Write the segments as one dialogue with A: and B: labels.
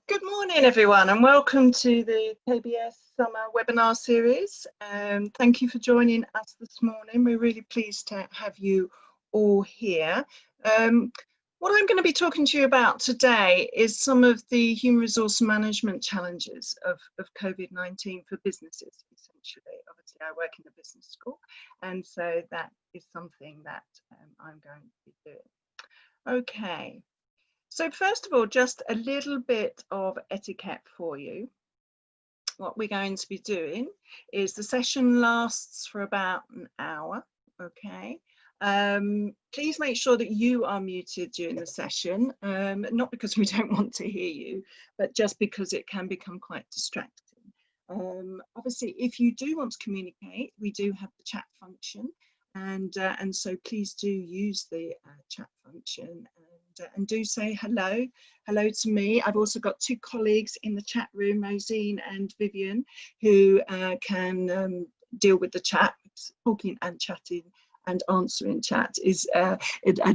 A: Good morning, everyone, and welcome to the KBS Summer Webinar Series. Thank you for joining us this morning. We're really pleased to have you all here. What I'm going to be talking to you about today is some of the human resource management challenges of COVID-19 for businesses, essentially. Obviously, I work in the business school, and so that is something that I'm going to be doing. Okay. So first of all, just a little bit of etiquette for you. What we're going to be doing is the session lasts for about an hour, okay? Please make sure that you are muted during the session, not because we don't want to hear you, but just because it can become quite distracting. Obviously, if you do want to communicate, we do have the chat function, and so please do use the chat function. And do say hello to me. I've also got two colleagues in the chat room, Rosine and Vivian, who can deal with the chat. Talking and chatting and answering chat is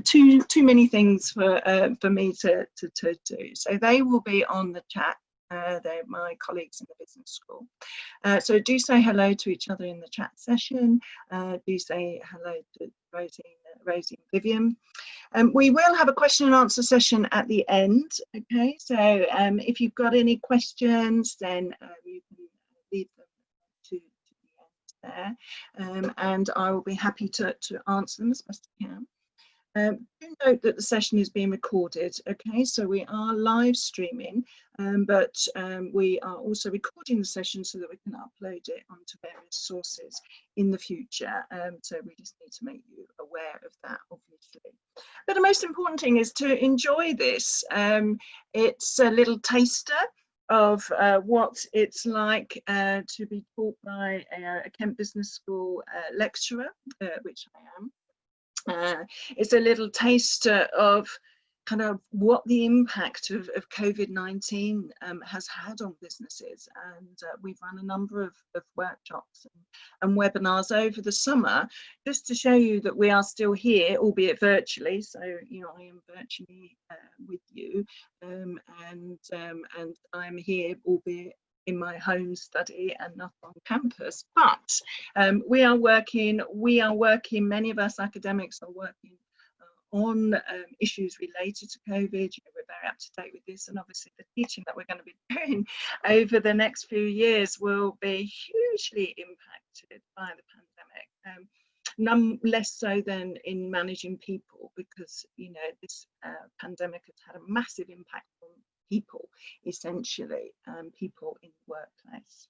A: too many things for me to do. So they will be on the chat. They're my colleagues in the business school. So do say hello to each other in the chat session. Do say hello to Rosie and Vivian. We will have a question and answer session at the end. Okay, so if you've got any questions, then you can leave them to the end there, and I will be happy to answer them as best I can. Do note that the session is being recorded, okay, so we are live streaming, but we are also recording the session so that we can upload it onto various sources in the future, so we just need to make you aware of that, obviously. But the most important thing is to enjoy this. It's a little taster of what it's like to be taught by a Kent Business School lecturer, which I am. It's a little taster of kind of what the impact of COVID-19 has had on businesses, and we've run a number of workshops and webinars over the summer just to show you that we are still here, albeit virtually. So I am virtually with you, and I'm here, albeit in my home study and not on campus, but we are working, many of us academics are working on issues related to COVID. We're very up to date with this, and obviously the teaching that we're going to be doing over the next few years will be hugely impacted by the pandemic. None less so than in managing people, because this pandemic has had a massive impact on people, essentially, people in the workplace.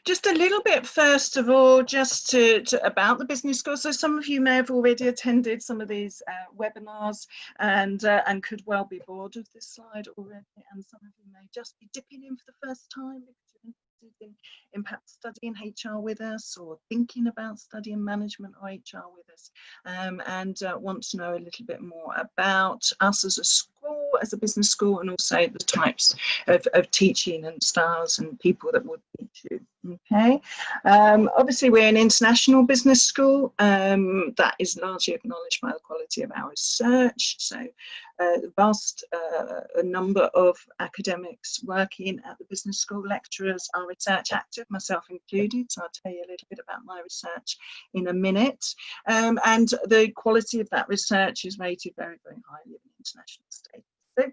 A: Just a little bit, first of all, just about the business school. So some of you may have already attended some of these webinars and could well be bored of this slide already, and some of you may just be dipping in for the first time because you're interested in perhaps studying HR with us, or thinking about studying management or HR with us, and want to know a little bit more about us as a school, as a business school, and also the types of teaching and styles and people that would teach you. Okay, obviously we're an international business school that is largely acknowledged by the quality of our research. So the vast number of academics working at the business school, lecturers, are research active, myself included, so I'll tell you a little bit about my research in a minute, and the quality of that research is rated very, very highly in international status. So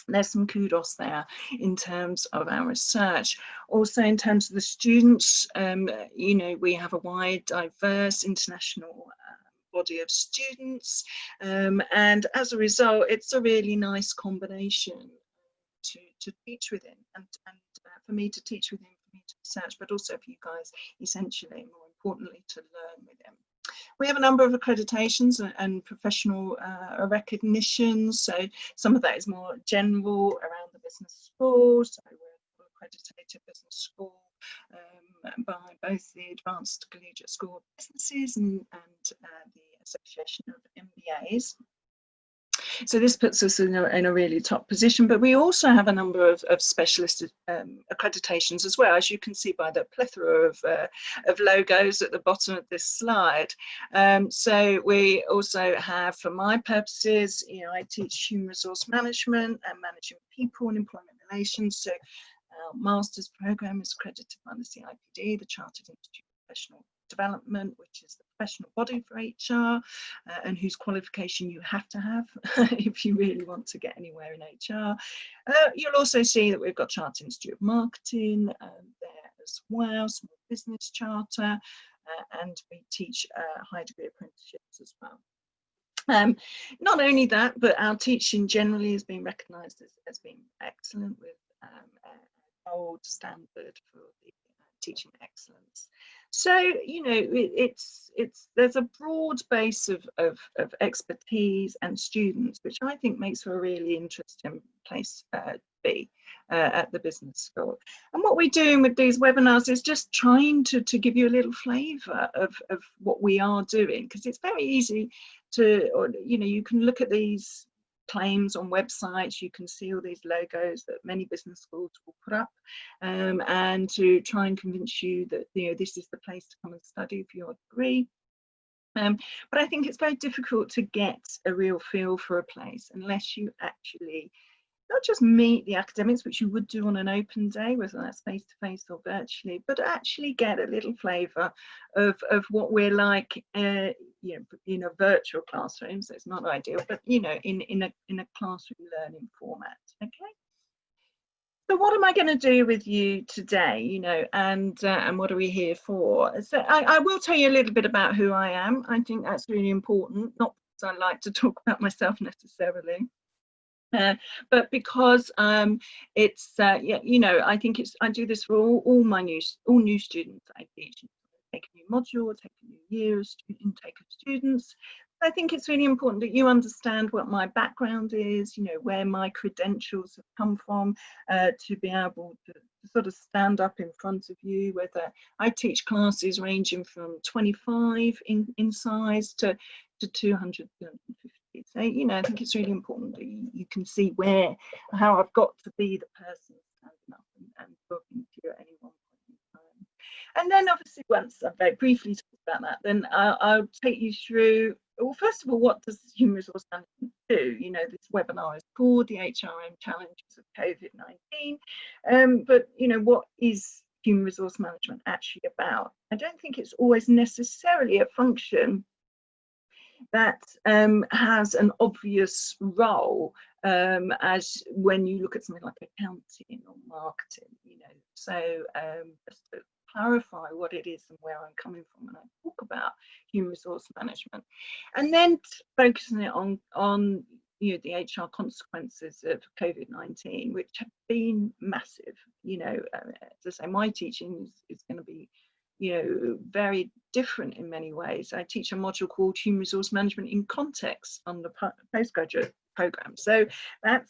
A: there's some kudos there in terms of our research. Also, in terms of the students, we have a wide, diverse international body of students, and as a result, it's a really nice combination to teach within, and for me to teach within, for me to research, but also for you guys, essentially, more importantly, to learn within. We have a number of accreditations and professional recognitions. So some of that is more general around the business school. So we're an accredited business school by both the Advanced Collegiate School of Businesses and the Association of MBAs. So this puts us in a really top position, but we also have a number of specialist accreditations as well, as you can see by the plethora of logos at the bottom of this slide. So we also have, for my purposes, I teach human resource management and managing people and employment relations. So our master's program is accredited by the CIPD, the Chartered Institute of Professional Development, which is the professional body for HR, and whose qualification you have to have if you really want to get anywhere in HR. You'll also see that we've got Chartered Institute of Marketing there as well, Small Business Charter, and we teach high degree apprenticeships as well. Not only that, but our teaching generally has been recognised as being excellent, with a gold standard for the teaching excellence. So there's a broad base of expertise and students, which I think makes for a really interesting place to be at the business school. And what we're doing with these webinars is just trying to give you a little flavour of what we are doing, because it's very easy to, you can look at these claims on websites, you can see all these logos that many business schools will put up, and to try and convince you that this is the place to come and study for your degree. But I think it's very difficult to get a real feel for a place unless you actually not just meet the academics, which you would do on an open day, whether that's face-to-face or virtually, but actually get a little flavour of what we're like, in a virtual classroom. So it's not ideal, but in a classroom learning format. Okay. So what am I going to do with you today? And what are we here for? So I will tell you a little bit about who I am. I think that's really important, not because I like to talk about myself necessarily. But because it's I think I do this for all new students I teach. Take a new module, take a new year of intake of students. I think it's really important that you understand what my background is, where my credentials have come from, to be able to sort of stand up in front of you. Whether I teach classes ranging from 25 in size to 200, 250. So, I think it's really important that you can see how I've got to be the person standing up and talking to you at any one point in time. And then obviously, once I've very briefly talked about that, then I'll take you through, well, first of all, what does human resource management do? This webinar is called the HRM Challenges of COVID-19. But, what is human resource management actually about? I don't think it's always necessarily a function that has an obvious role as when you look at something like accounting or marketing, So just to clarify what it is and where I'm coming from when I talk about human resource management, and then focusing it on the HR consequences of COVID-19, which have been massive. As I say, my teaching is going to be very different in many ways. I teach a module called Human Resource Management in Context on the postgraduate program. So that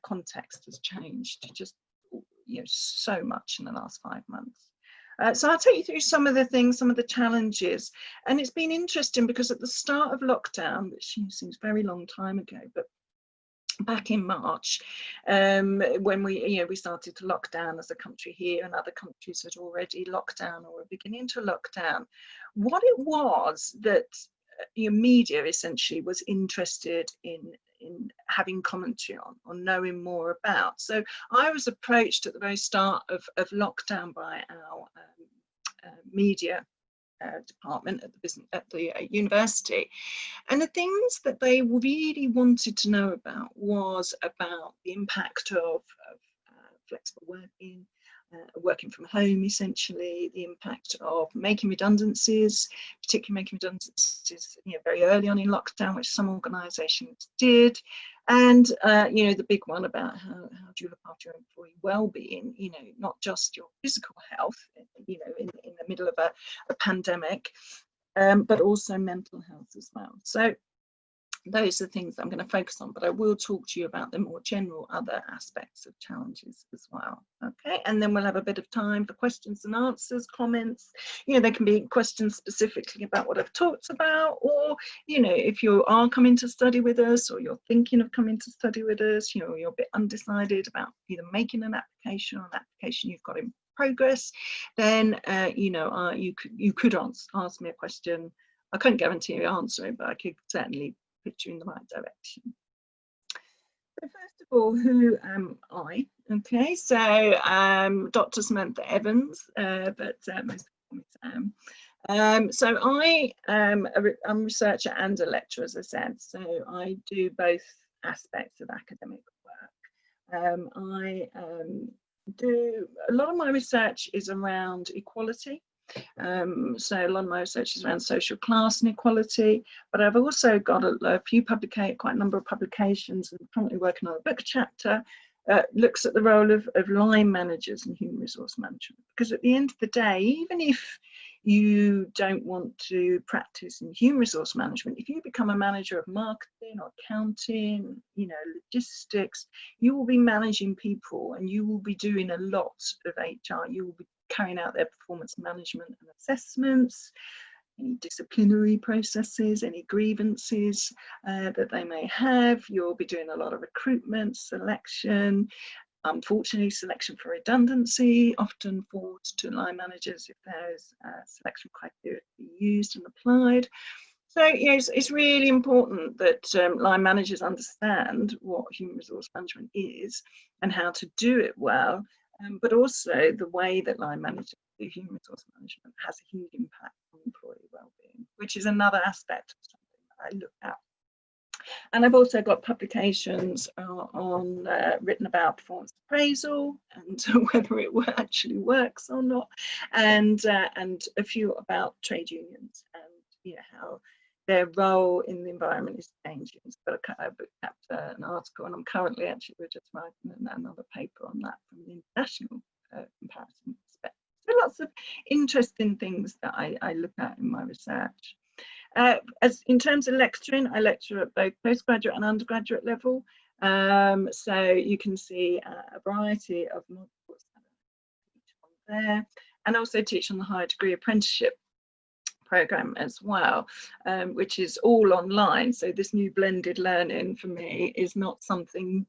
A: context has changed just so much in the last 5 months. So I'll take you through some of the things, some of the challenges, and it's been interesting because at the start of lockdown, which seems a very long time ago, but back in March, when we started to lock down as a country here, and other countries had already locked down or were beginning to lock down, what it was that media essentially was interested in having commentary on knowing more about. So I was approached at the very start of lockdown by our media department at the university, and the things that they really wanted to know about was about the impact of flexible working from home, essentially, the impact of making redundancies, particularly making redundancies very early on in lockdown, which some organisations did, and the big one about how do you look after your employee well-being, not just your physical health, in the middle of a pandemic, but also mental health as well. So those are things that I'm going to focus on, but I will talk to you about the more general other aspects of challenges as well. Okay, and then we'll have a bit of time for questions and answers, comments. There can be questions specifically about what I've talked about, or if you are coming to study with us, or you're thinking of coming to study with us, you're a bit undecided about either making an application or an application you've got in progress, then you could ask me a question. I couldn't guarantee you answering, but I could certainly put you in the right direction. So first of all, who am I? Okay, so Dr. Samantha Evans, but most of Sam. So I'm a researcher and a lecturer, as I said. So I do both aspects of academic work. I do a lot of my research is around equality. So a lot of my research is around social class inequality, but I've also got quite a number of publications, and currently working on a book chapter looks at the role of line managers in human resource management. Because at the end of the day, even if you don't want to practice in human resource management, if you become a manager of marketing or accounting, logistics, you will be managing people, and you will be doing a lot of HR. You will be carrying out their performance management and assessments, any disciplinary processes, any grievances that they may have. You'll be doing a lot of recruitment, selection. Unfortunately, selection for redundancy often falls to line managers if there's selection criteria to be used and applied. So it's really important that line managers understand what human resource management is and how to do it well. But also the way that line managers do human resource management has a huge impact on employee wellbeing, which is another aspect of something that I look at. And I've also got publications written about performance appraisal and whether it actually works or not, and a few about trade unions and how their role in the environment is changing. So I've got a book chapter, an article, and I'm currently we're just writing another paper on that from the international comparison perspective. So lots of interesting things that I look at in my research. As in terms of lecturing, I lecture at both postgraduate and undergraduate level. So you can see a variety of modules on there, and also teach on the higher degree apprenticeship program as well, which is all online. So this new blended learning for me is not something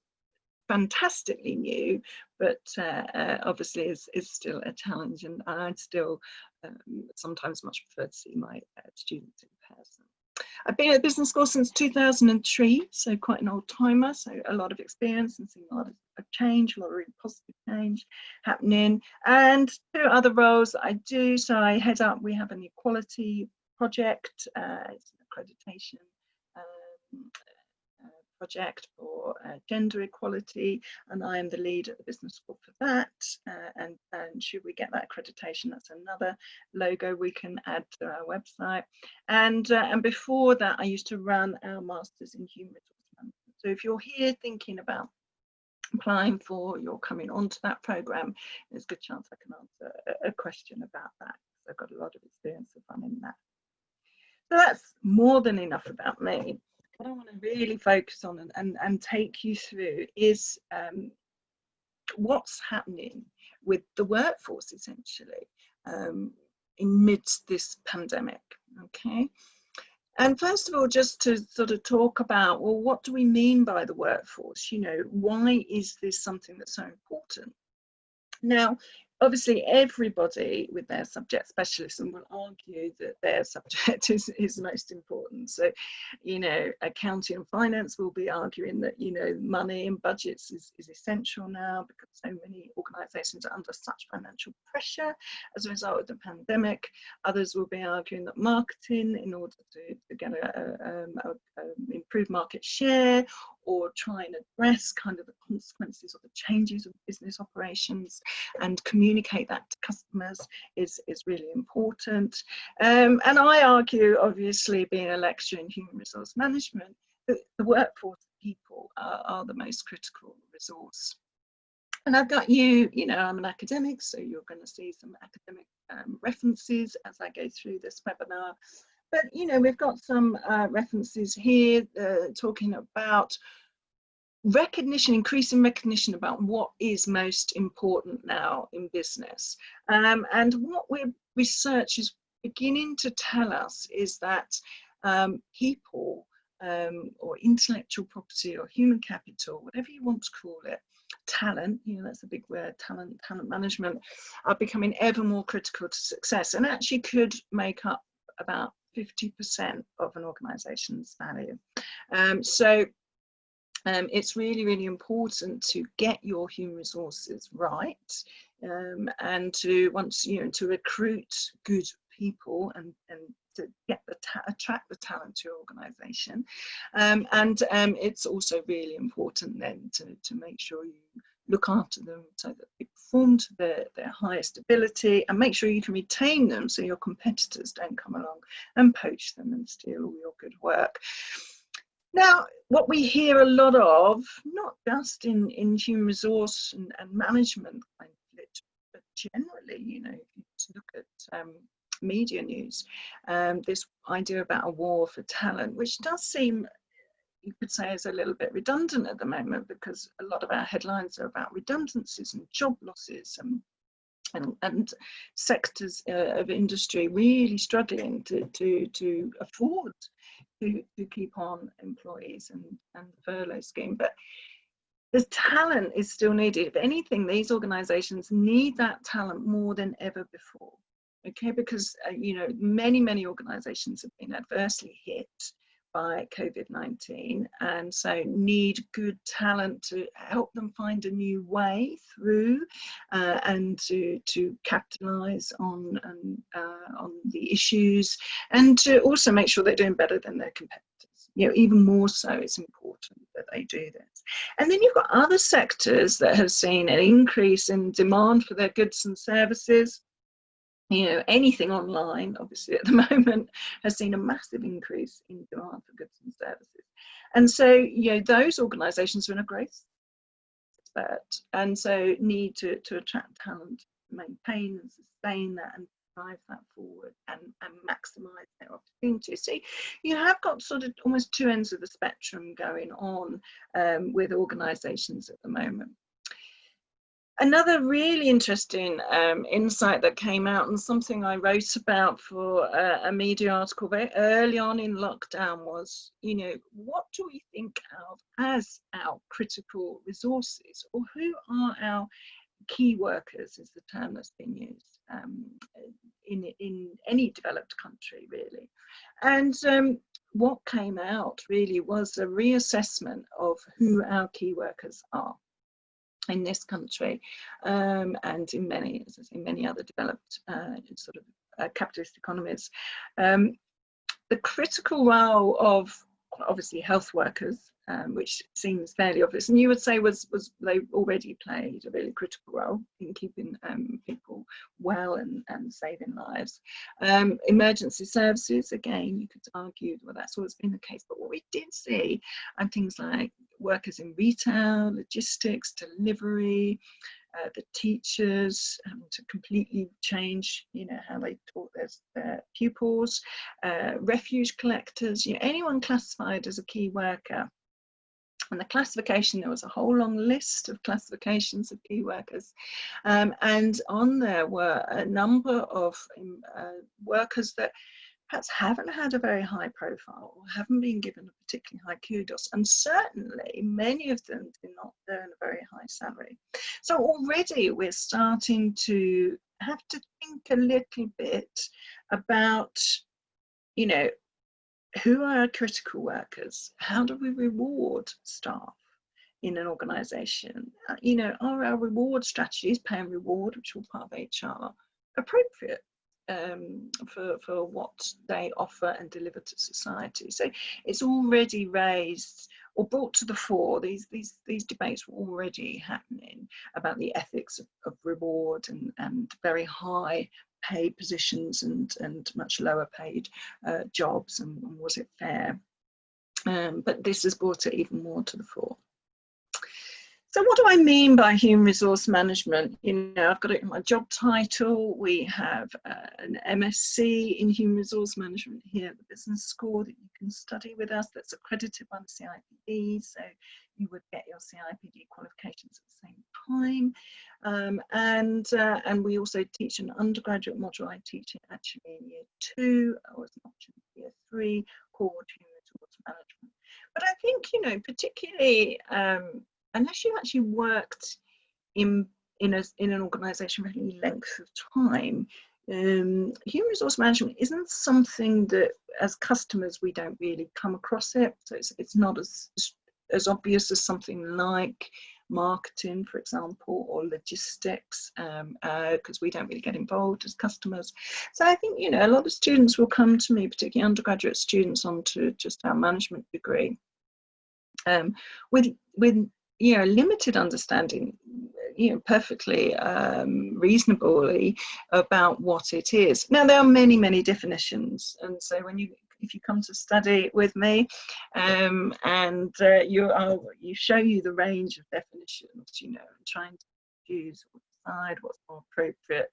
A: fantastically new, but obviously is still a challenge, and I still sometimes much prefer to see my students in person. I've been at the business school since 2003, so quite an old timer, so a lot of experience and seeing a lot of change, a lot of really positive change happening. And two other roles that I do, so I head up, we have an equality project, it's an accreditation project for gender equality, and I am the lead at the business school for that, and should we get that accreditation, that's another logo we can add to our website. And before that, I used to run our masters in human resource management. So if you're here thinking about applying for, you're coming onto that program, there's a good chance I can answer a question about that, because I've got a lot of experience of running that. So that's more than enough about me. What I want to really focus on and take you through is what's happening with the workforce, essentially, amidst this pandemic. Okay. And first of all, just to sort of talk about, well, what do we mean by the workforce? Why is this something that's so important? Now, obviously, everybody with their subject specialism will argue that their subject is most important. So, accounting and finance will be arguing that, money and budgets is essential now, because so many organisations are under such financial pressure as a result of the pandemic. Others will be arguing that marketing, in order to get improve market share, or try and address kind of the consequences of the changes of business operations and communicate that to customers, is really important. And I argue, obviously, being a lecturer in human resource management, that the workforce people are the most critical resource. And I've got I'm an academic, so you're going to see some academic references as I go through this webinar. But, you know, we've got some references here talking about recognition, increasing recognition about what is most important now in business. And what research is beginning to tell us is that people or intellectual property or human capital, whatever you want to call it, talent, you know, that's a big word, talent management, are becoming ever more critical to success, and actually could make up about 50% of an organization's value. So it's really, really important to get your human resources right, and to to recruit good people and to get attract the talent to your organization. And it's also really important then to make sure you look after them so that they perform to their highest ability, and make sure you can retain them so your competitors don't come along and poach them and steal all your good work. Now, what we hear a lot of, not just in human resource and management kind of literature, but generally, you know, if you look at media news, this idea about a war for talent, which does seem, you could say, is a little bit redundant at the moment, because a lot of our headlines are about redundancies and job losses and sectors of industry really struggling to afford to keep on employees and the furlough scheme. But the talent is still needed. If anything, these organizations need that talent more than ever before, okay? Because you know, many organizations have been adversely hit by COVID-19, and so need good talent to help them find a new way through, and to capitalize on the issues, and to also make sure they're doing better than their competitors. You know, even more so, it's important that they do this. And then you've got other sectors that have seen an increase in demand for their goods and services. You know, anything online, obviously, at the moment, has seen a massive increase in demand for goods and services. And so, you know, those organizations are in a growth spurt, and so need to attract talent, maintain and sustain that, and drive that forward, and maximize their opportunities. So you have got sort of almost two ends of the spectrum going on with organizations at the moment. Another really interesting insight that came out, and something I wrote about for a media article very early on in lockdown, was, you know, what do we think of as our critical resources, or who are our key workers, is the term that's been used in any developed country, really. And what came out really was a reassessment of who our key workers are in this country, and in many, as I say, many other developed sort of capitalist economies. The critical role of, obviously, health workers, which seems fairly obvious, and you would say was they already played a really critical role in keeping people well and saving lives. Emergency services, again, you could argue, well, that's always been the case. But what we did see, and things like workers in retail, logistics, delivery, the teachers, to completely change, you know, how they taught their pupils, refuge collectors, you know, anyone classified as a key worker. And the classification, there was a whole long list of classifications of key workers, and on there were a number of workers that perhaps haven't had a very high profile, or haven't been given a particularly high kudos, and certainly many of them do not earn a very high salary. So already we're starting to have to think a little bit about, you know, who are our critical workers? How do we reward staff in an organisation? You know, are our reward strategies, pay and reward, which are part of HR, appropriate for what they offer and deliver to society? So it's already raised or brought to the fore. These debates were already happening about the ethics of reward and very high paid positions and much lower paid jobs, and was it fair? But this has brought it even more to the fore. So what do I mean by human resource management? You know, I've got it in my job title. We have an MSc in human resource management here at the business school that you can study with us, that's accredited by the CIPD. So you would get your CIPD qualifications at the same time. And we also teach an undergraduate module. I teach it actually in year 2, or as an option in year 3, called human resource management. But I think, you know, particularly unless you actually worked in an organisation for any length of time, human resource management isn't something that, as customers, we don't really come across it. So it's not as obvious as something like marketing, for example, or logistics, because we don't really get involved as customers. So I think, you know, a lot of students will come to me, particularly undergraduate students, onto just our management degree, with you know, limited understanding, you know, perfectly reasonably about what it is. Now, there are many definitions, and so if you come to study with me, and you show you the range of definitions, you know, and trying to choose or decide what's more appropriate.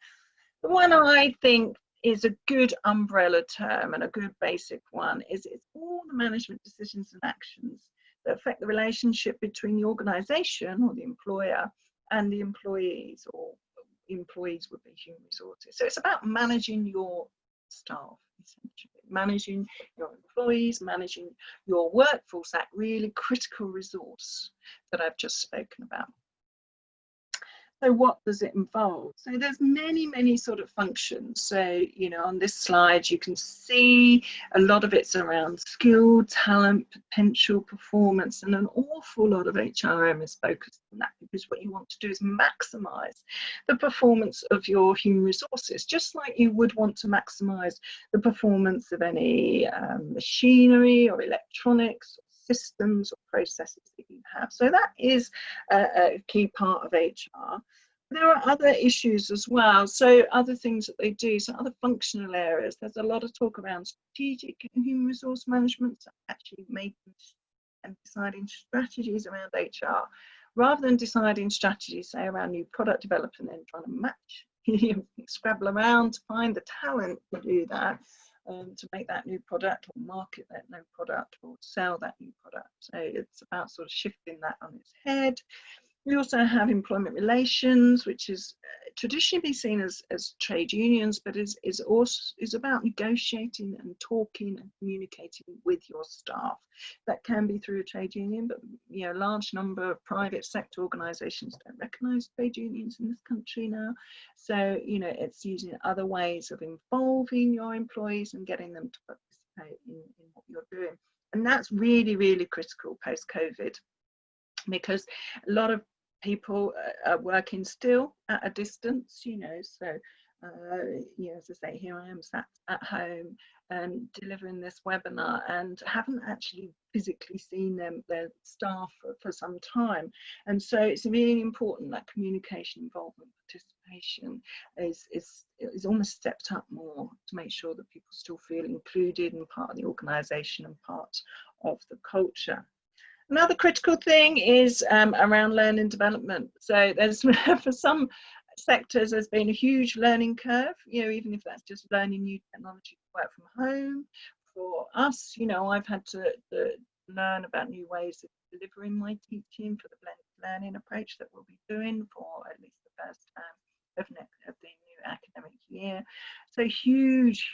A: The one I think is a good umbrella term and a good basic one is it's all the management decisions and actions that affect the relationship between the organisation or the employer and the employees, or employees would be human resources. So it's about managing your staff, essentially, managing your employees, managing your workforce, that really critical resource that I've just spoken about. So what does it involve? So there's many sort of functions. So, you know, on this slide, you can see a lot of it's around skill, talent, potential, performance, and an awful lot of HRM is focused on that, because what you want to do is maximize the performance of your human resources, just like you would want to maximize the performance of any machinery or electronics, systems or processes that you have. So that is a key part of HR. There are other issues as well, so other things that they do, so other functional areas. There's a lot of talk around strategic human resource management, so actually making and deciding strategies around HR, rather than deciding strategies, say, around new product development and then trying to match, you scrabble around to find the talent to do that. To make that new product, or market that new product, or sell that new product. So it's about sort of shifting that on its head. We also have employment relations, which is traditionally seen as trade unions, but is about negotiating and talking and communicating with your staff. That can be through a trade union, but, you know, a large number of private sector organisations don't recognise trade unions in this country now. So, you know, it's using other ways of involving your employees and getting them to participate in what you're doing. And that's really critical post-COVID, because a lot of people are working still at a distance, you know, so you know, as I say, here I am sat at home and delivering this webinar and haven't actually physically seen their staff for some time. And so it's really important that communication, involvement, participation is almost stepped up more to make sure that people still feel included and part of the organisation and part of the culture. Another critical thing is around learning development. So there's, for some sectors, there's been a huge learning curve, you know, even if that's just learning new technology to work from home. For us, you know, I've had to learn about new ways of delivering my teaching for the blended learning approach that we'll be doing for at least the first term of the new academic year. So huge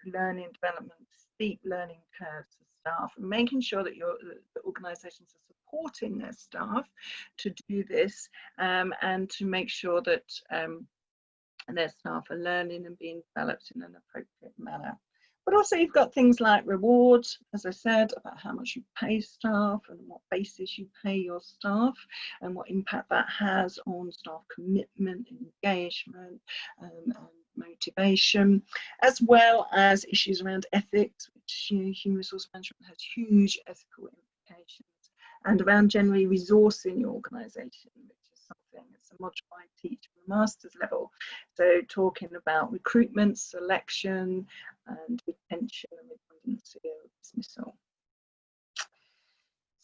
A: learning development, steep learning curves for staff, and making sure that the organisations are supporting their staff to do this, and to make sure that their staff are learning and being developed in an appropriate manner. But also you've got things like rewards, as I said, about how much you pay staff and what basis you pay your staff, and what impact that has on staff commitment, engagement, and motivation, as well as issues around ethics, which, you know, human resource management has huge ethical implications, and around generally resourcing your organisation, which is something, it's a module I teach at the master's level. So talking about recruitment, selection, and retention and redundancy or dismissal.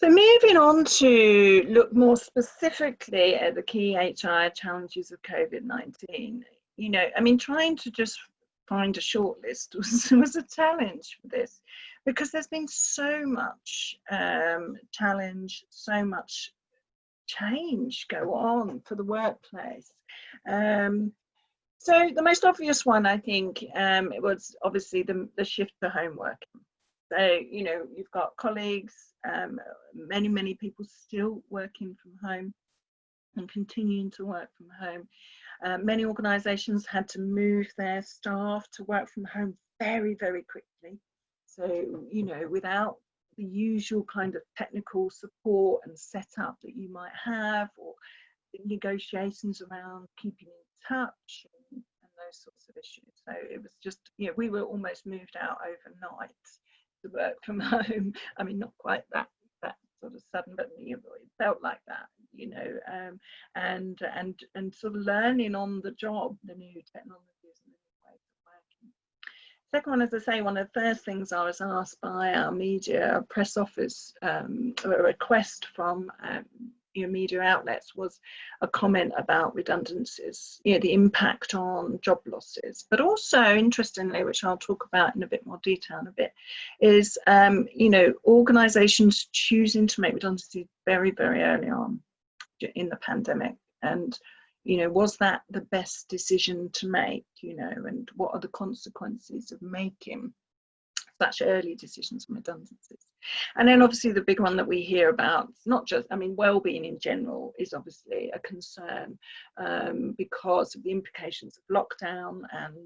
A: So moving on to look more specifically at the key HR challenges of COVID-19, you know, I mean, trying to just find a short list was a challenge for this, because there's been so much challenge, so much change go on for the workplace. So the most obvious one, I think, it was obviously the shift to home working. So, you know, you've got colleagues, many people still working from home and continuing to work from home. Many organisations had to move their staff to work from home very quickly. So, you know, without the usual kind of technical support and setup that you might have, or negotiations around keeping in touch and those sorts of issues. So it was just, you know, we were almost moved out overnight to work from home. I mean, not quite that sort of sudden, but you know, it felt like that, you know, and sort of learning on the job the new technologies and the new ways of working. Second one, as I say, one of the first things I was asked by our media press office, a request from you know, media outlets, was a comment about redundancies, you know, the impact on job losses. But also, interestingly, which I'll talk about in a bit more detail in a bit, is you know, organisations choosing to make redundancies very early on in the pandemic. And you know, was that the best decision to make, you know, and what are the consequences of making such early decisions on redundancies? And then obviously the big one that we hear about, not just, I mean, well-being in general is obviously a concern because of the implications of lockdown and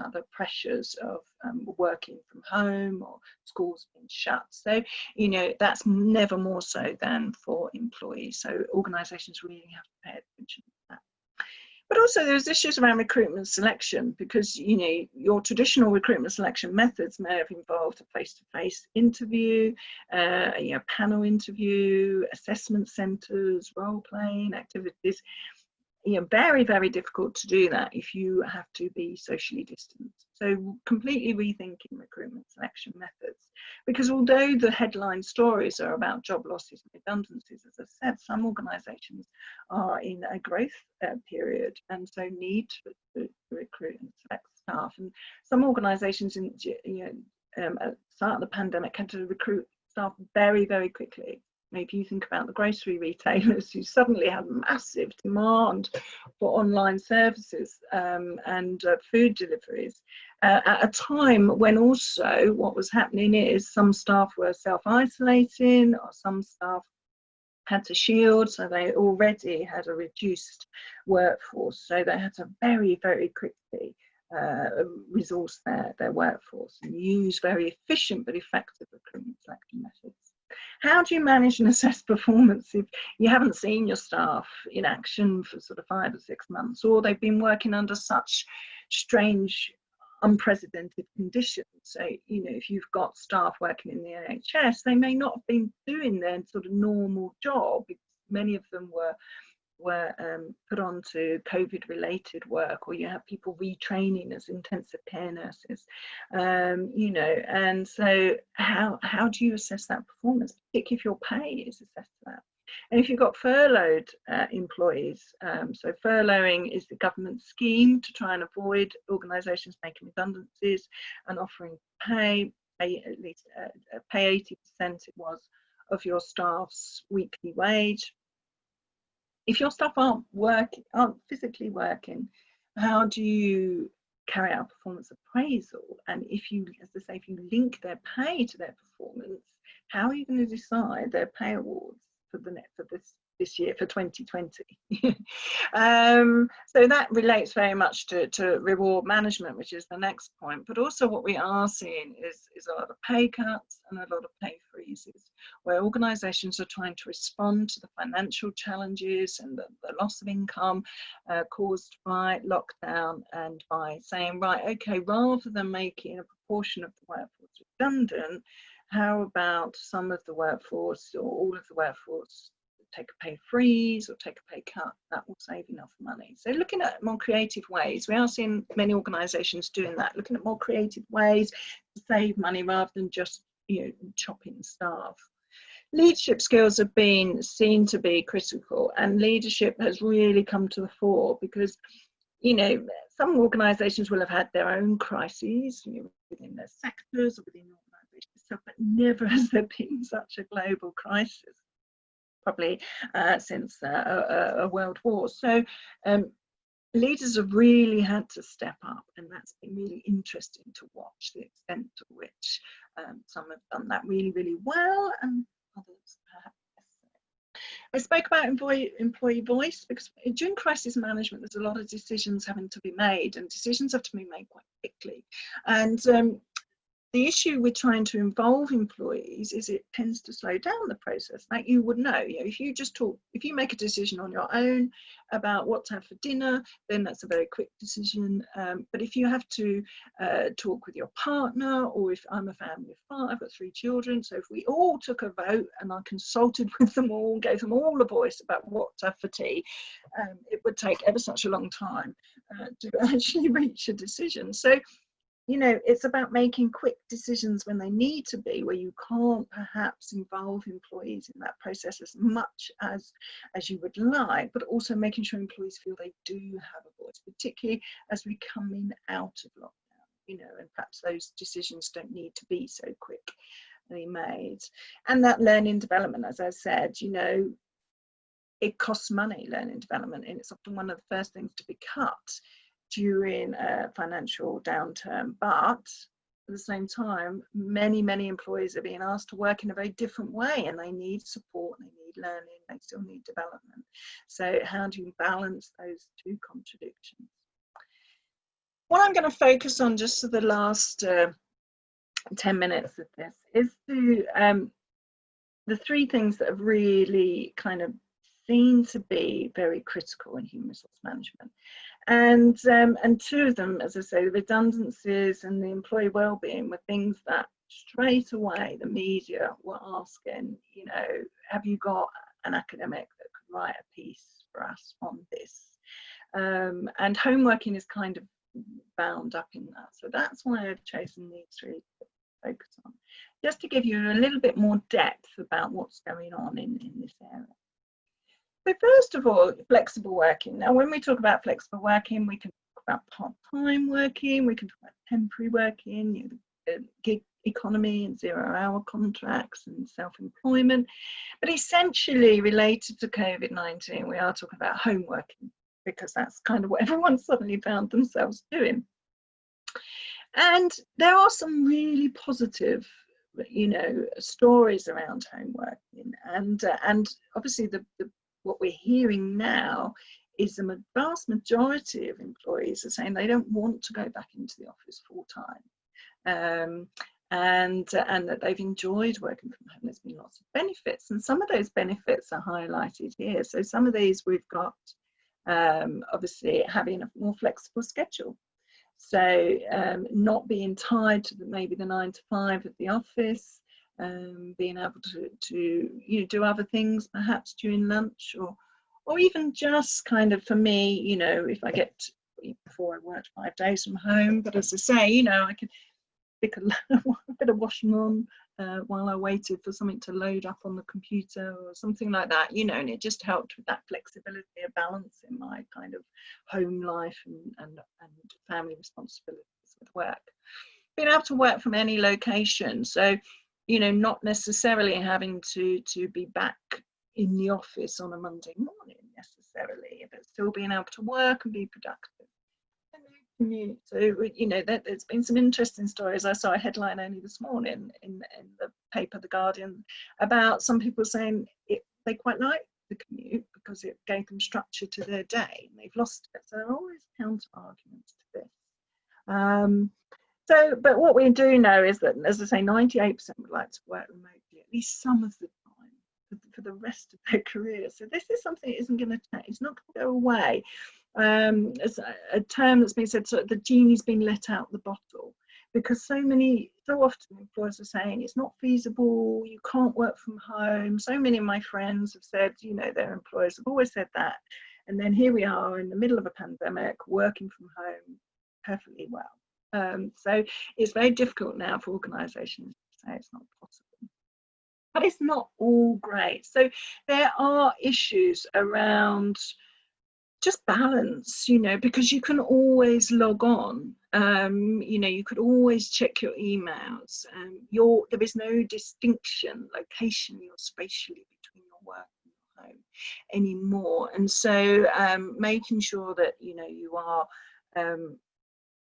A: other pressures of working from home or schools being shut. So, you know, that's never more so than for employees. So organisations really have to pay attention to that. But also there's issues around recruitment selection, because, you know, your traditional recruitment selection methods may have involved a face-to-face interview, you know, panel interview, assessment centres, role-playing activities. You know, very difficult to do that if you have to be socially distant. So completely rethinking recruitment selection methods, because although the headline stories are about job losses and redundancies, as I said, some organisations are in a growth period and so need to recruit and select staff. And some organisations, in, you know, at the start of the pandemic, had to recruit staff very quickly. If you think about the grocery retailers who suddenly had massive demand for online services and food deliveries at a time when also what was happening is some staff were self-isolating, or some staff had to shield, so they already had a reduced workforce, so they had to very quickly resource their workforce and use very efficient but effective recruitment selection methods. How do you manage and assess performance if you haven't seen your staff in action for sort of 5 or 6 months, or they've been working under such strange, unprecedented conditions? So, you know, if you've got staff working in the NHS, they may not have been doing their sort of normal job, because many of them were put onto COVID-related work, or you have people retraining as intensive care nurses, you know, and so how do you assess that performance, particularly if your pay is assessed to that? And if you've got furloughed employees, so furloughing is the government scheme to try and avoid organisations making redundancies and offering pay at least pay 80% it was of your staff's weekly wage. If your staff aren't physically working, how do you carry out performance appraisal? And if you, as I say, if you link their pay to their performance, how are you going to decide their pay awards for this year, for 2020? So that relates very much to reward management, which is the next point. But also what we are seeing is a lot of pay cuts and a lot of pay freezes, where organisations are trying to respond to the financial challenges and the loss of income caused by lockdown, and by saying, right, okay, rather than making a proportion of the workforce redundant, how about some of the workforce or all of the workforce take a pay freeze or take a pay cut? That will save enough money. So looking at more creative ways, we are seeing many organisations doing that, looking at more creative ways to save money rather than just, you know, chopping staff. Leadership skills have been seen to be critical, and leadership has really come to the fore because, you know, some organisations will have had their own crises, you know, within their sectors or within organisations itself, but never has there been such a global crisis, probably since a world war. So leaders have really had to step up, and that's been really interesting to watch the extent to which some have done that really, really well, and others perhaps. I spoke about employee voice because during crisis management, there's a lot of decisions having to be made, and decisions have to be made quite quickly. And the issue with trying to involve employees is it tends to slow down the process. Like you would know, if you make a decision on your own about what to have for dinner, then that's a very quick decision. But if you have to talk with your partner, or if I'm a family of 5, I've got 3 children, so if we all took a vote and I consulted with them all, gave them all a voice about what to have for tea, it would take ever such a long time to actually reach a decision. So, you know, it's about making quick decisions when they need to be, where you can't perhaps involve employees in that process as much as you would like, but also making sure employees feel they do have a voice, particularly as we come in out of lockdown, you know, and perhaps those decisions don't need to be so quickly made. And that learning development, as I said, you know, it costs money, learning development, and it's often one of the first things to be cut during a financial downturn. But at the same time, many employees are being asked to work in a very different way, and they need support, they need learning, they still need development. So how do you balance those two contradictions? What I'm going to focus on just for the last 10 minutes of this is the 3 things that have really kind of seen to be very critical in human resource management. And 2 of them, as I say, the redundancies and the employee wellbeing, were things that straight away the media were asking, you know, have you got an academic that could write a piece for us on this? And homeworking is kind of bound up in that. So that's why I've chosen these 3 to focus on, just to give you a little bit more depth about what's going on in this area. So first of all, flexible working. Now, when we talk about flexible working, we can talk about part-time working, we can talk about temporary working, you know, the gig economy and 0-hour contracts and self-employment. But essentially related to COVID-19, we are talking about home working, because that's kind of what everyone suddenly found themselves doing. And there are some really positive, you know, stories around home working, and obviously what we're hearing now is the vast majority of employees are saying they don't want to go back into the office full time, and that they've enjoyed working from home. There's been lots of benefits, and some of those benefits are highlighted here. So some of these we've got obviously having a more flexible schedule. So not being tied to maybe the 9 to 5 at the office, being able to you know, do other things perhaps during lunch, or even just kind of, for me, you know, if I get, before I worked 5 days from home, but as I say, you know, I could stick a bit of washing on while I waited for something to load up on the computer or something like that, you know, and it just helped with that flexibility of balance in my kind of home life and family responsibilities with work. Being able to work from any location, so, you know, not necessarily having to be back in the office on a Monday morning necessarily, but still being able to work and be productive. So, you know, there's been some interesting stories. I saw a headline only this morning in the paper, The Guardian, about some people saying they quite like the commute because it gave them structure to their day, and they've lost it. So there are always counter arguments to this. So, but what we do know is that, as I say, 98% would like to work remotely at least some of the time for the rest of their career. So this is something that isn't going to change. It's not going to go away. It's a term that's been said, so the genie's been let out the bottle, because so often employers are saying it's not feasible, you can't work from home. So many of my friends have said, you know, their employers have always said that, and then here we are in the middle of a pandemic working from home perfectly well. So it's very difficult now for organisations to say it's not possible. but it's not all great. So there are issues around just balance, you know, because you can always log on. You know, you could always check your emails. There is no distinction locationally or spatially between your work and your home anymore. And so making sure that, you know, you are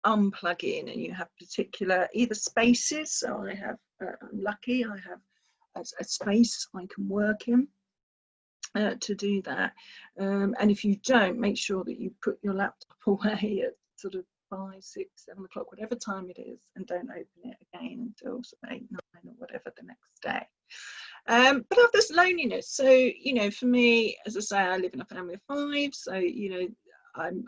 A: unplugging and you have particular either spaces. So I have, I'm lucky, I have a space I can work in. To do that, and if you don't, make sure that you put your laptop away at sort of 5, 6, 7 o'clock, whatever time it is, and don't open it again until sort of 8, 9 or whatever the next day. But of this loneliness, so you know, for me, as I say, I live in a family of 5, so you know,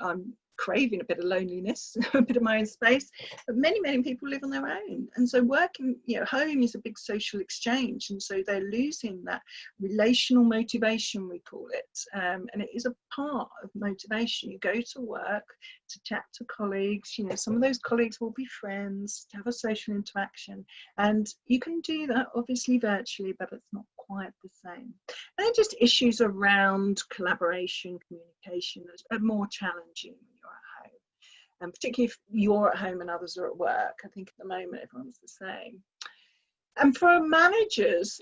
A: I'm craving a bit of loneliness, a bit of my own space, but many people live on their own, and so working, you know, home is a big social exchange, and so they're losing that relational motivation, we call it, and it is a part of motivation. You go to work to chat to colleagues, you know, some of those colleagues will be friends, to have a social interaction, and you can do that obviously virtually, but it's not quite the same. And just issues around collaboration, communication are more challenging when you're at home, and particularly if you're at home and others are at work. I think at the moment everyone's the same. And for managers,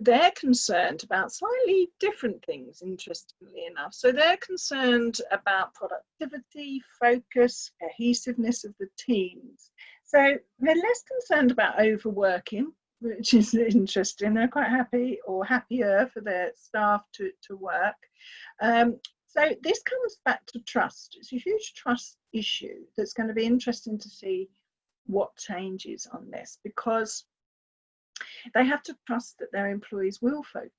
A: they're concerned about slightly different things, interestingly enough. So they're concerned about productivity, focus, cohesiveness of the teams. So they're less concerned about overworking, which is interesting. They're quite happy or happier for their staff to work. So this comes back to trust. It's a huge trust issue that's going to be interesting to see what changes on this, because they have to trust that their employees will focus.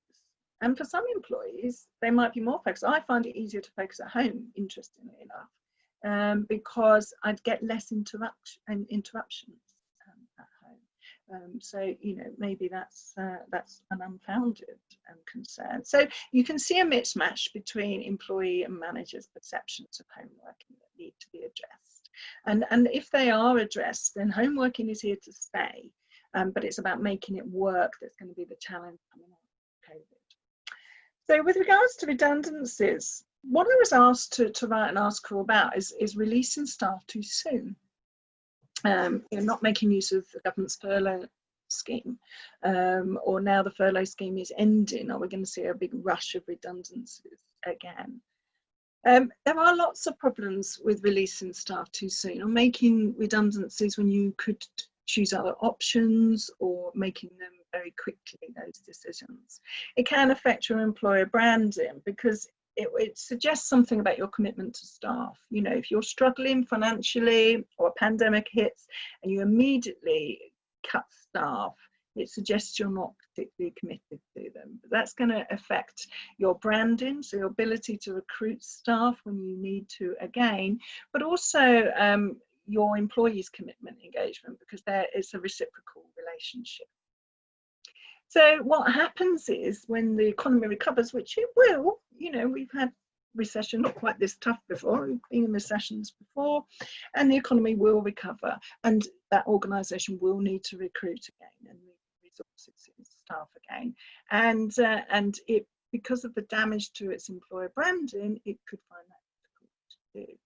A: And for some employees, they might be more focused. I find it easier to focus at home, interestingly enough, because I'd get less interruptions at home. So, you know, maybe that's an unfounded concern. So you can see a mismatch between employee and managers' perceptions of home working that need to be addressed. And if they are addressed, then home working is here to stay. But it's about making it work that's going to be the challenge coming out of COVID. So with regards to redundancies, what I was asked to write an article about is releasing staff too soon. You know, not making use of the government's furlough scheme, or now the furlough scheme is ending, are we going to see a big rush of redundancies again? There are lots of problems with releasing staff too soon, or making redundancies when you could choose other options, or making them very quickly, those decisions. It can affect your employer branding, because it suggests something about your commitment to staff. You know, if you're struggling financially or a pandemic hits and you immediately cut staff, it suggests you're not particularly committed to them. But that's going to affect your branding, so your ability to recruit staff when you need to again, but also your employees' commitment engagement, because there is a reciprocal relationship. So what happens is when the economy recovers, which it will, you know, we've had recession, not quite this tough before, we've been in recessions before, and the economy will recover, and that organisation will need to recruit again and resources its staff again, and it, because of the damage to its employer branding, it could find that difficult to do.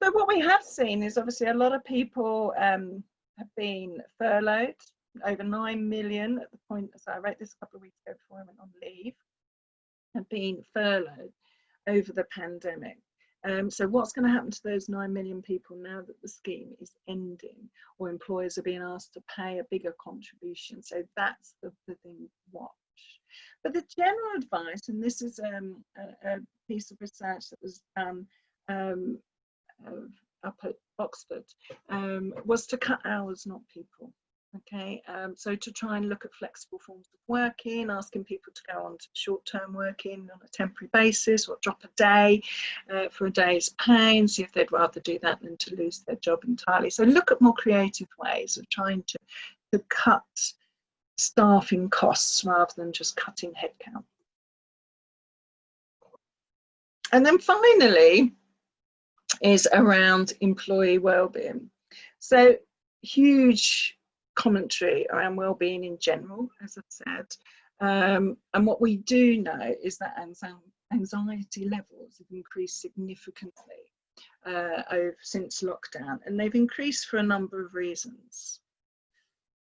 A: So what we have seen is obviously a lot of people have been furloughed. Over 9 million at the point, so I wrote this a couple of weeks ago before I went on leave, have been furloughed over the pandemic. So what's going to happen to those 9 million people now that the scheme is ending, or employers are being asked to pay a bigger contribution? So that's the thing to watch. But the general advice, and this is a piece of research that was done up at Oxford, was to cut hours, not people. Okay, so to try and look at flexible forms of working, asking people to go on to short-term working on a temporary basis, or drop a day for a day's pay, and see if they'd rather do that than to lose their job entirely. So look at more creative ways of trying to cut staffing costs rather than just cutting headcount. And then finally is around employee wellbeing. So huge commentary around wellbeing in general, as I've said. And what we do know is that anxiety levels have increased significantly since lockdown, and they've increased for a number of reasons.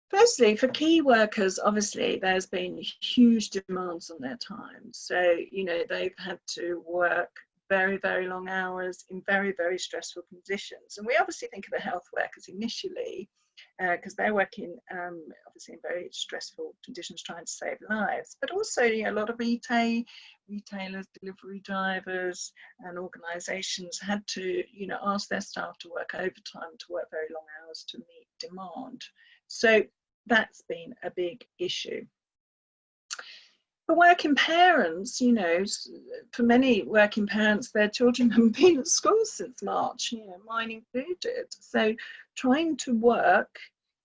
A: Firstly, for key workers, obviously, there's been huge demands on their time. So, you know, they've had to work very, very long hours in very, very stressful conditions. And we obviously think of the health workers initially, because they're working obviously in very stressful conditions trying to save lives, but also, you know, a lot of retailers, delivery drivers and organisations had to, you know, ask their staff to work overtime, to work very long hours to meet demand. So that's been a big issue. For working parents, you know, for many working parents, their children haven't been at school since March, you know, mine included. So trying to work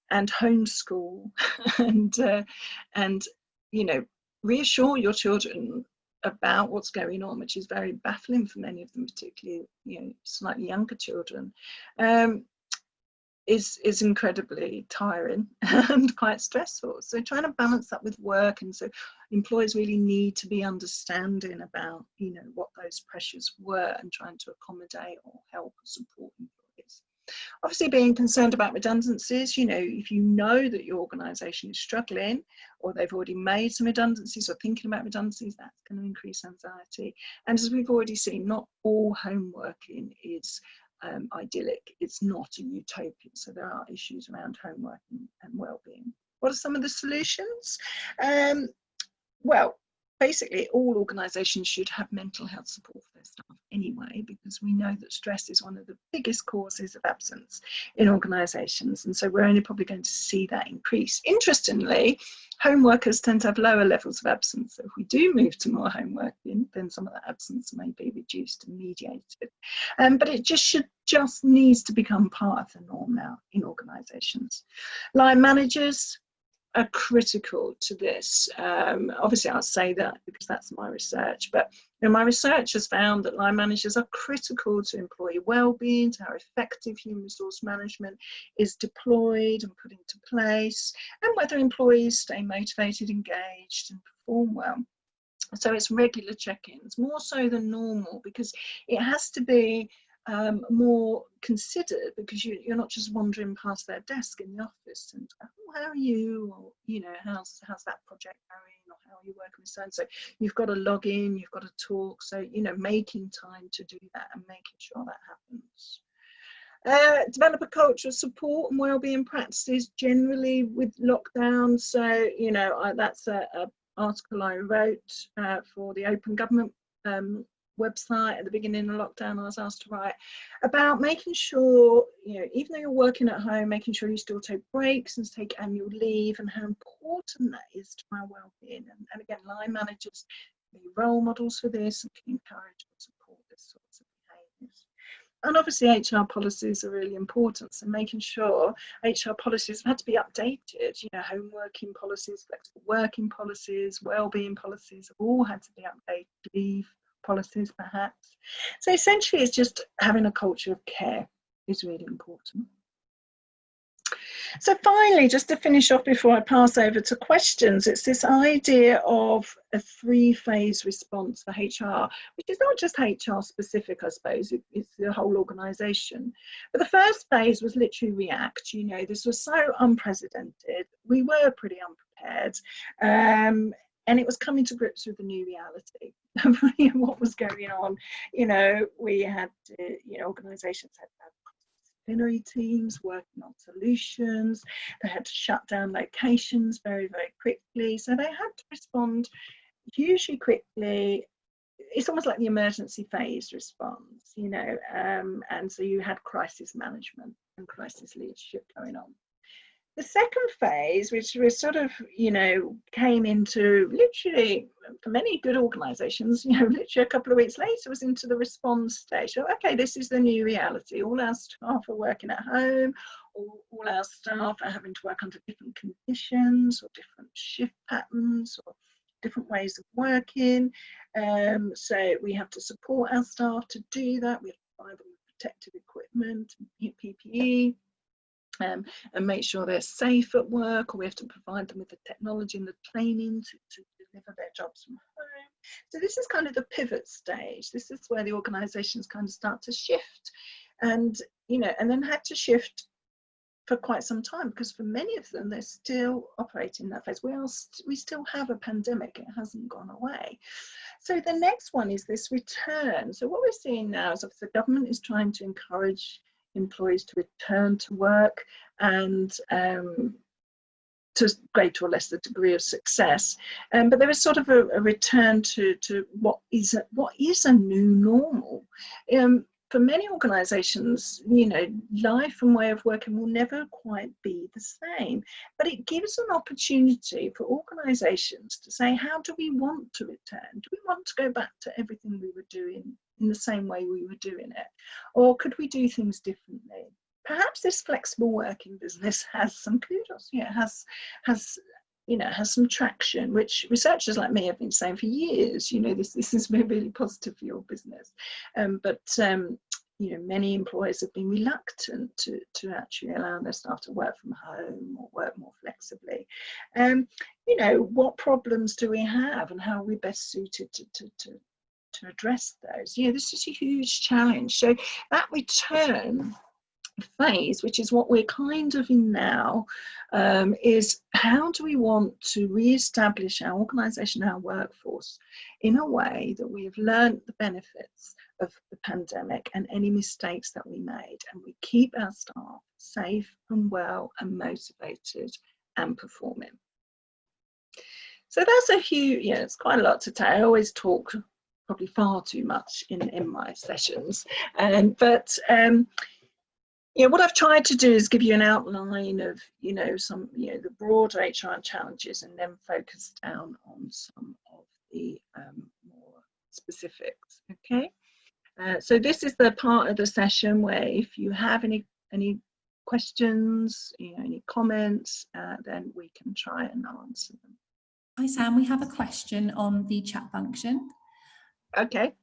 A: and homeschool and you know, reassure your children about what's going on, which is very baffling for many of them, particularly, you know, slightly younger children, is incredibly tiring and quite stressful. So trying to balance that with work, and so employers really need to be understanding about, you know, what those pressures were and trying to accommodate or help or support employees. Obviously being concerned about redundancies, you know, if you know that your organisation is struggling or they've already made some redundancies or thinking about redundancies, that's going to increase anxiety. And as we've already seen, not all home working is idyllic. It's not a utopia. So there are issues around homework and well-being. What are some of the solutions? Well, basically all organisations should have mental health support for their staff anyway, because we know that stress is one of the biggest causes of absence in organisations, and so we're only probably going to see that increase. Interestingly, home workers tend to have lower levels of absence, so if we do move to more home working, then some of that absence may be reduced and mediated. But it just needs to become part of the norm now in organisations. Line managers are critical to this. Obviously I'll say that because that's my research, but you know, my research has found that line managers are critical to employee well-being, to how effective human resource management is deployed and put into place, and whether employees stay motivated, engaged and perform well. So it's regular check-ins, more so than normal, because it has to be more considered, because you're not just wandering past their desk in the office and, oh, how are you, or, you know, how's that project going, or how are you working with so and so. You've got to log in, you've got to talk, so, you know, making time to do that and making sure that happens. Develop a culture of support and wellbeing practices generally with lockdown. So, you know, that's a article I wrote for the Open Government website at the beginning of lockdown. I was asked to write about making sure, you know, even though you're working at home, making sure you still take breaks and take annual leave, and how important that is to our well-being. And again, line managers can be role models for this and can encourage and support this sorts of behaviours. And obviously HR policies are really important, so making sure HR policies have had to be updated. You know, home working policies, flexible working policies, wellbeing policies have all had to be updated, leave policies perhaps. So essentially it's just having a culture of care is really important. So finally, just to finish off before I pass over to questions, it's this idea of a three-phase response for HR, which is not just HR specific, I suppose, it's the whole organisation. But the first phase was literally react. You know, this was so unprecedented. We were pretty unprepared. And it was coming to grips with the new reality of what was going on. You know, we had to, you know, organisations had to have disciplinary teams working on solutions. They had to shut down locations very, very quickly. So they had to respond hugely quickly. It's almost like the emergency phase response, you know, and so you had crisis management and crisis leadership going on. The second phase, which was sort of, you know, came into literally, for many good organisations, you know, literally a couple of weeks later, was into the response stage. So, okay, this is the new reality. All our staff are working at home, all our staff are having to work under different conditions or different shift patterns or different ways of working. So we have to support our staff to do that. We have to provide them with protective equipment, PPE. and make sure they're safe at work, or we have to provide them with the technology and the training to deliver their jobs from home. So this is kind of the pivot stage. This is where the organisations kind of start to shift, and and then had to shift for quite some time, because for many of them they're still operating in that phase. We still have a pandemic, it hasn't gone away. So the next one is this return. So what we're seeing now is obviously the government is trying to encourage employees to return to work, and to greater or lesser degree of success, but there is sort of a return to what is a new normal. For many organisations, life and way of working will never quite be the same, but it gives an opportunity for organisations to say, how do we want to return? Do we want to go back to everything we were doing in the same way we were doing it, or could we do things differently? Perhaps this flexible working business has some kudos. Has some traction, which researchers like me have been saying for years. This is really positive for your business, but many employers have been reluctant to actually allow their staff to work from home or work more flexibly. What problems do we have, and how are we best suited to address those? This is a huge challenge. So that return phase, which is what we're kind of in now, is how do we want to re-establish our organisation, our workforce, in a way that we have learned the benefits of the pandemic and any mistakes that we made, and we keep our staff safe and well and motivated and performing. So that's a huge, it's quite a lot to tell. I always talk probably far too much in my sessions, what I've tried to do is give you an outline of, some, the broader HR challenges, and then focus down on some of the more specifics. Okay, so this is the part of the session where if you have any questions, any comments, then we can try and answer them.
B: Hi Sam, we have a question on the chat function.
A: Okay.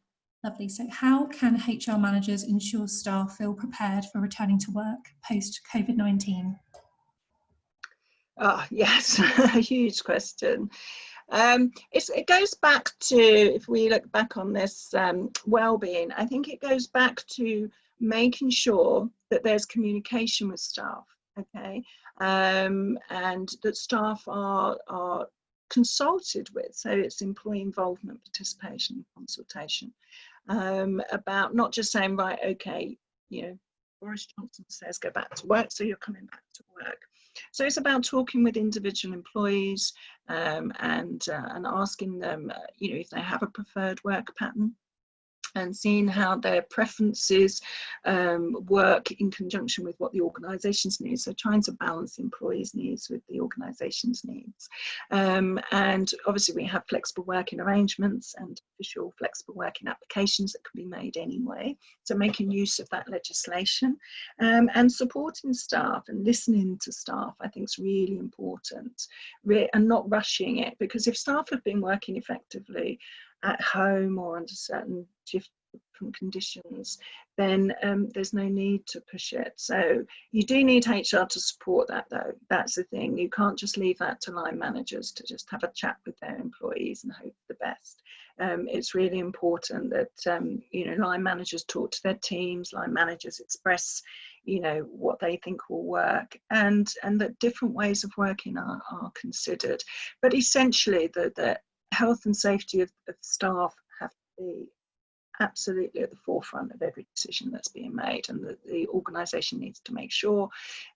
B: Lovely. So how can HR managers ensure staff feel prepared for returning to work post COVID-19?
A: Oh, yes, a huge question. It goes back to, if we look back on this well-being, I think it goes back to making sure that there's communication with staff, okay, and that staff are consulted with. So it's employee involvement, participation, consultation. About not just saying, right, okay, Boris Johnson says go back to work, so you're coming back to work. So it's about talking with individual employees, and asking them, if they have a preferred work pattern, and seeing how their preferences work in conjunction with what the organisation's needs. So trying to balance employees' needs with the organisation's needs. And obviously we have flexible working arrangements and official flexible working applications that can be made anyway. So making use of that legislation, and supporting staff and listening to staff, I think is really important, and not rushing it, because if staff have been working effectively at home or under certain different conditions, then there's no need to push it. So you do need HR to support that, though. That's the thing. You can't just leave that to line managers to just have a chat with their employees and hope for the best. It's really important that line managers talk to their teams, line managers express what they think will work, and that different ways of working are considered. But essentially the health and safety of staff have to be absolutely at the forefront of every decision that's being made, and that the organisation needs to make sure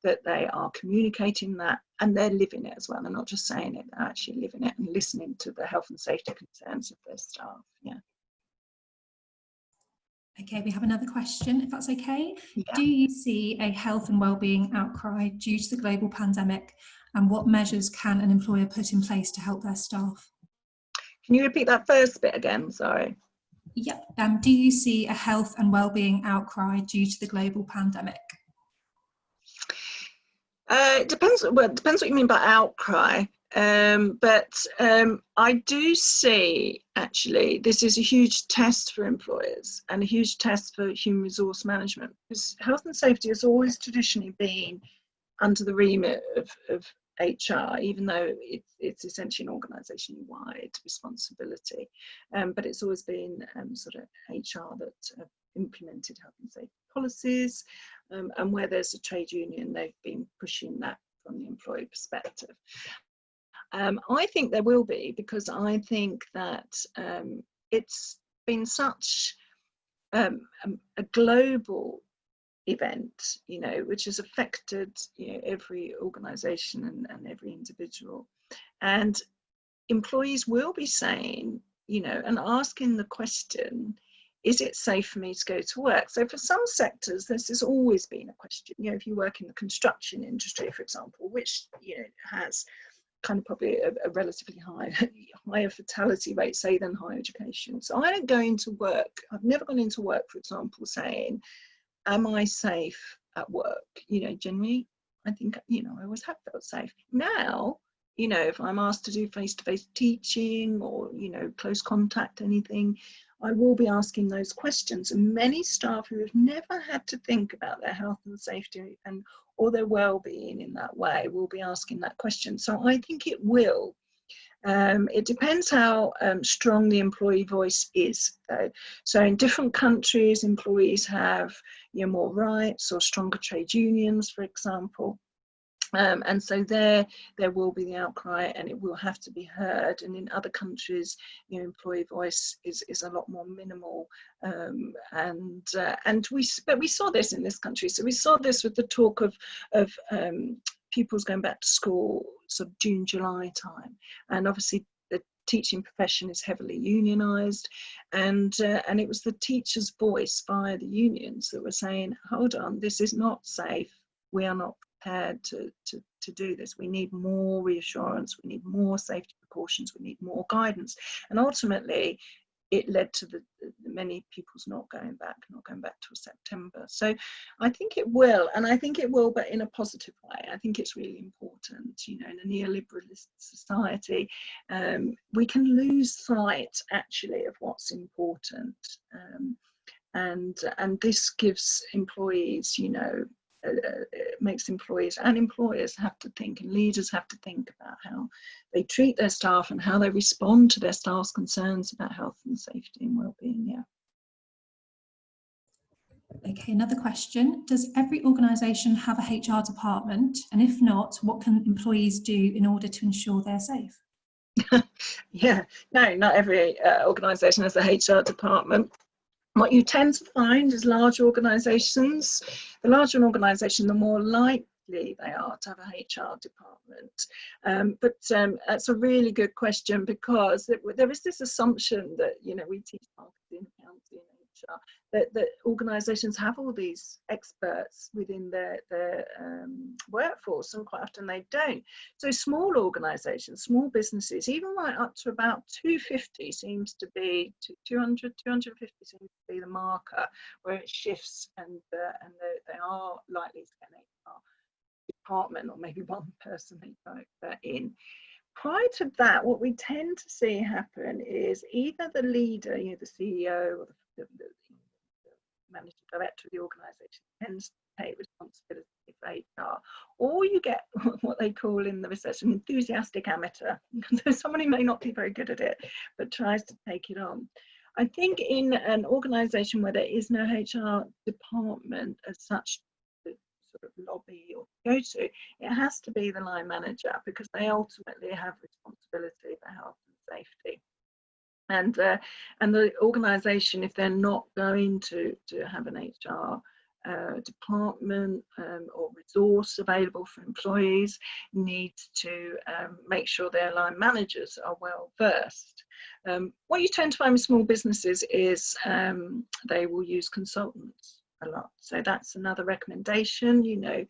A: that they are communicating that and they're living it as well. They're not just saying it, they're actually living it and listening to the health and safety concerns of their staff. Yeah.
B: Okay, we have another question, if that's okay.
A: Yeah.
B: Do you see a health and wellbeing outcry due to the global pandemic, and what measures can an employer put in place to help their staff?
A: Can you repeat that first bit again? Sorry.
B: Yep. Do you see a health and wellbeing outcry due to the global pandemic?
A: It depends. Well, it depends what you mean by outcry. But I do see, actually, this is a huge test for employers and a huge test for human resource management, because health and safety has always traditionally been under the remit of HR, even though it's essentially an organisation-wide responsibility. But it's always been sort of HR that have implemented health and safety policies, and where there's a trade union, they've been pushing that from the employee perspective. I think there will be, because I think that it's been such a global event, you know, which has affected, you know, every organisation and every individual. And employees will be saying, you know, and asking the question, is it safe for me to go to work? So for some sectors, this has always been a question. You know, if you work in the construction industry, for example, which, you know, has kind of probably a relatively higher fatality rate, say, than higher education. So I don't go into work, I've never gone into work, for example, saying, am I safe at work? You know, generally, I think, you know, I always have felt safe. Now, you know, if I'm asked to do face-to-face teaching or, you know, close contact, anything, I will be asking those questions. And many staff who have never had to think about their health and safety and or their well-being in that way will be asking that question. So I think it will. It depends how strong the employee voice is, though. So in different countries, employees have, you know, more rights or stronger trade unions, for example. And so there will be the outcry, and it will have to be heard. And in other countries, you know, employee voice is a lot more minimal. But we saw this in this country. So we saw this with the talk of pupils going back to school sort of June, July time, and obviously the teaching profession is heavily unionised, and it was the teachers' voice via the unions that were saying, hold on, this is not safe. We are not prepared to do this. We need more reassurance, we need more safety precautions, we need more guidance. And ultimately it led to the many pupils not going back till September. So I think it will, and I think it will, but in a positive way. I think it's really important, you know, in a neoliberalist society, we can lose sight actually of what's important, and this gives employees, you know, it makes employees and employers have to think, and leaders have to think about how they treat their staff and how they respond to their staff's concerns about health and safety and well-being. Yeah.
B: Okay, another question. Does every organisation have a HR department? And if not, what can employees do in order to ensure they're safe?
A: Yeah, no, not every organisation has a HR department. What you tend to find is large organisations. The larger an organisation, the more likely they are to have a HR department. But that's a really good question, because there is this assumption that, you know, we teach marketing, accounting, HR, that organisations have all these experts within their workforce, and quite often they don't. So small organisations, small businesses, even right up to about 250 seems to be, 200, 250 seems to be the marker where it shifts, and they are likely to get an HR department, or maybe one person in. Prior to that, what we tend to see happen is either the leader, you know, the CEO or the managing director of the organisation tends to take responsibility for HR, or you get what they call in the research an enthusiastic amateur, so someone who may not be very good at it but tries to take it on. I think in an organisation where there is no HR department as such to sort of lobby or go to, it has to be the line manager, because they ultimately have responsibility for health and safety. And the organisation, if they're not going to have an HR department or resource available for employees, needs to make sure their line managers are well versed. What you tend to find with small businesses is they will use consultants a lot. So that's another recommendation, you know,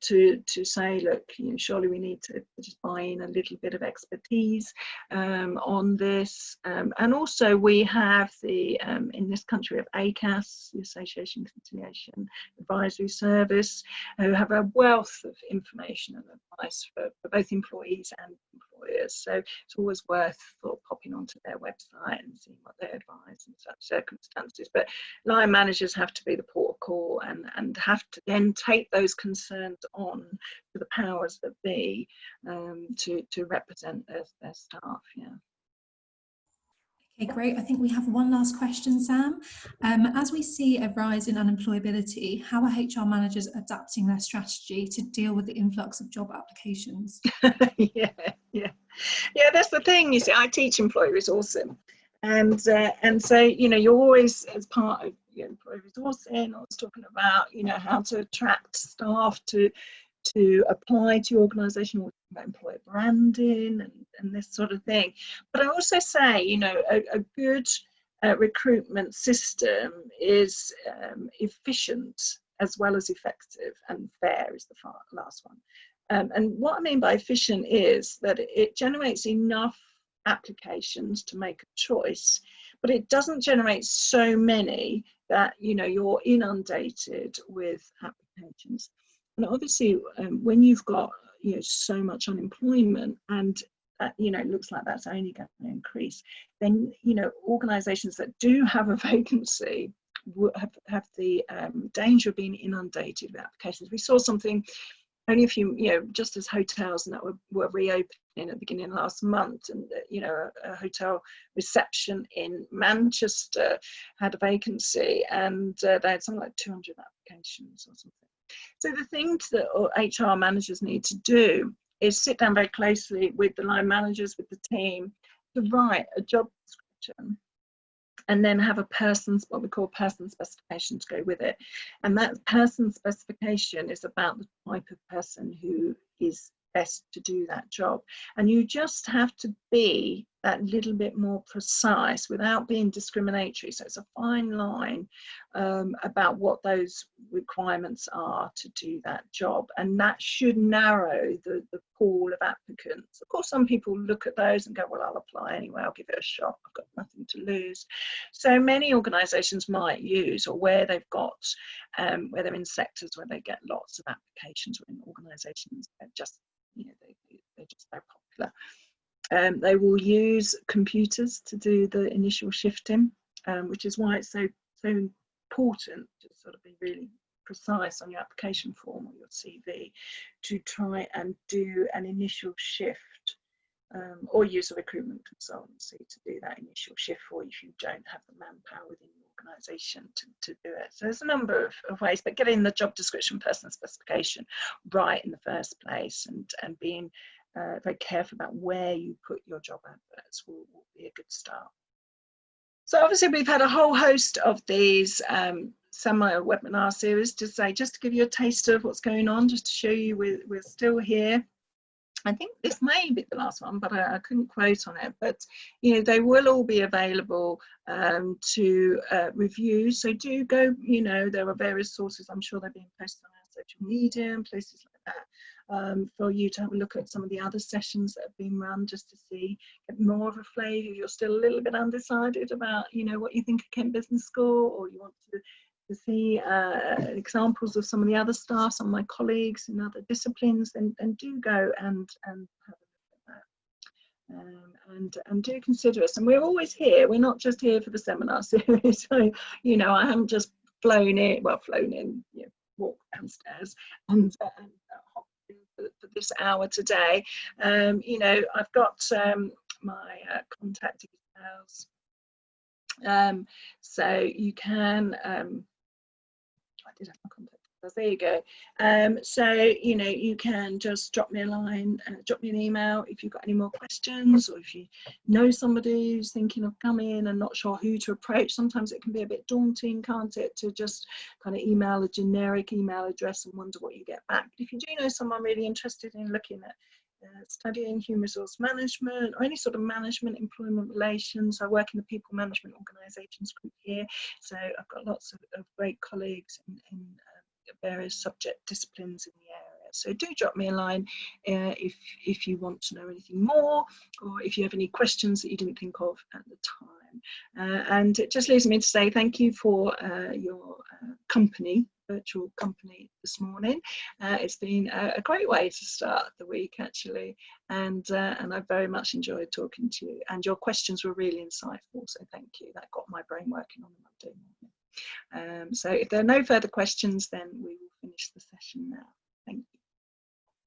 A: to say, look, you know, surely we need to just buy in a little bit of expertise on this. And also we have the, in this country, we have ACAS, the Association Conciliation Advisory Service, who have a wealth of information and advice for both employees and employers. So it's always worth sort of popping logging onto their website and seeing what they advise in such circumstances. But line managers have to be the port of call and have to then take those concerns on to the powers that be to represent their staff. Yeah.
B: Okay, great. I think we have one last question, Sam. As we see a rise in unemployability, how are HR managers adapting their strategy to deal with the influx of job applications?
A: Yeah, that's the thing. You see, I teach employee resourcing, and so you're always, as part of your employee resourcing, I was talking about how to attract staff to apply to your organisation, or about employer branding and this sort of thing. But I also say, a good recruitment system is efficient as well as effective, and fair is the last one. And what I mean by efficient is that it generates enough applications to make a choice, but it doesn't generate so many that you're inundated with applications. And obviously, when you've got so much unemployment, and it looks like that's only going to increase, then organisations that do have a vacancy have the danger of being inundated with applications. We saw something only a few, just as hotels and that were reopening at the beginning of last month, and a hotel reception in Manchester had a vacancy, and they had something like 200 applications or something. So the things that HR managers need to do is sit down very closely with the line managers, with the team, to write a job description, and then have what we call person specification to go with it. And that person specification is about the type of person who is best to do that job. And you just have to be that little bit more precise without being discriminatory. So it's a fine line about what those requirements are to do that job. And that should narrow the pool of applicants. Of course, some people look at those and go, well, I'll apply anyway, I'll give it a shot, I've got nothing to lose. So many organisations might use, or where they've got, where they're in sectors where they get lots of applications, or in organisations that just, they're just very popular. They will use computers to do the initial shifting, which is why it's so important to sort of be really precise on your application form or your CV to try and do an initial shift, or use a recruitment consultancy to do that initial shift for you if you don't have the manpower within your organisation to do it. So there's a number of ways, but getting the job description, person specification right in the first place, and being very careful about where you put your job adverts will be a good start. So obviously we've had a whole host of these summer webinar series just to give you a taste of what's going on, just to show you we're still here. I think this may be the last one, but I couldn't quote on it. But they will all be available to review. So do go. There are various sources. I'm sure they're being posted on our social media and places like that, for you to have a look at some of the other sessions that have been run, just to get more of a flavour. You're still a little bit undecided about what you think of Kent Business School, or you want to see examples of some of the other staff, some of my colleagues in other disciplines, then do go and have a look at that. And do consider us. And we're always here. We're not just here for the seminar series. So, I haven't just flown in, walked downstairs and hopped in for this hour today. I've got my contact details. So you can, I did have my contact details, there you go. So, you can just drop me a line, drop me an email if you've got any more questions, or if you know somebody who's thinking of coming and not sure who to approach. Sometimes it can be a bit daunting, can't it, to just kind of email a generic email address and wonder what you get back. But if you do know someone really interested in looking at studying human resource management, or any sort of management, employment relations, I work in the people management organisations group here, so I've got lots of great colleagues in various subject disciplines in the area. So do drop me a line if you want to know anything more, or if you have any questions that you didn't think of at the time. And it just leaves me to say thank you for your company virtual company this morning. It's been a great way to start the week, actually, and I very much enjoyed talking to you, and your questions were really insightful, so thank you. That got my brain working on a Monday morning. So if there are no further questions, then we will finish the session now. Thank you.